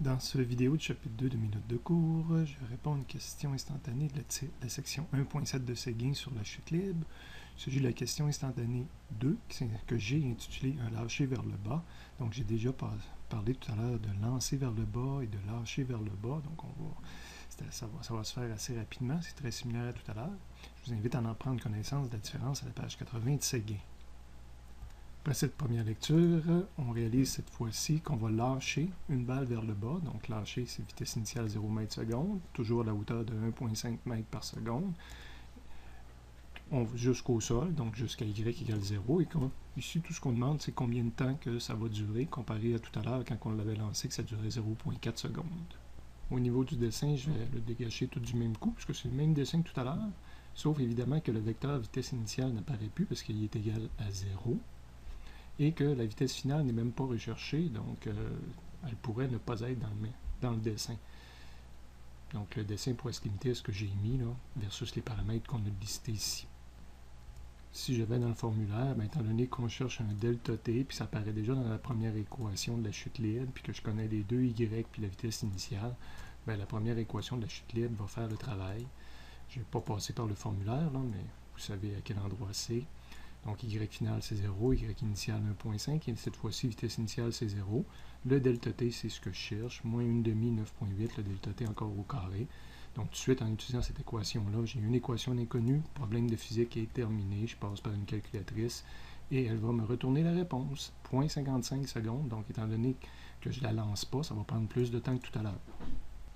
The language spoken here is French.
Dans cette vidéo du chapitre 2 de mes notes de cours, je réponds à une question instantanée de la section 1.7 de Séguin sur la chute libre. Il s'agit de la question instantanée 2 que j'ai intitulée « Un lâcher vers le bas ». Donc j'ai déjà parlé tout à l'heure de lancer vers le bas et de lâcher vers le bas. Donc ça va se faire assez rapidement, c'est très similaire à tout à l'heure. Je vous invite à en prendre connaissance de la différence à la page 80 de Séguin. Après cette première lecture, on réalise cette fois-ci qu'on va lâcher une balle vers le bas. Donc lâcher, c'est vitesse initiale 0 m/s, toujours à la hauteur de 1,5 m par seconde, jusqu'au sol, donc jusqu'à y égale 0. Et ici, tout ce qu'on demande, c'est combien de temps que ça va durer, comparé à tout à l'heure quand on l'avait lancé, que ça durait 0,4 secondes. Au niveau du dessin, je vais le dégager tout du même coup, puisque c'est le même dessin que tout à l'heure, sauf évidemment que le vecteur vitesse initiale n'apparaît plus, parce qu'il est égal à 0. Et que la vitesse finale n'est même pas recherchée, donc elle pourrait ne pas être dans le dessin. Donc le dessin pourrait se limiter à ce que j'ai mis là, versus les paramètres qu'on a listés ici. Si je vais dans le formulaire, étant donné qu'on cherche un delta t, puis ça apparaît déjà dans la première équation de la chute libre, puis que je connais les deux y puis la vitesse initiale, la première équation de la chute libre va faire le travail. Je ne vais pas passer par le formulaire, là, mais vous savez à quel endroit c'est. Donc, y final, c'est 0, y initial 1,5, et cette fois-ci, vitesse initiale, c'est 0. Le delta t, c'est ce que je cherche, moins 1,5, 9,8, le delta t encore au carré. Donc, tout de suite, en utilisant cette équation-là, j'ai une équation inconnue, problème de physique est terminé, je passe par une calculatrice, et elle va me retourner la réponse, 0,55 secondes. Donc, étant donné que je ne la lance pas, ça va prendre plus de temps que tout à l'heure.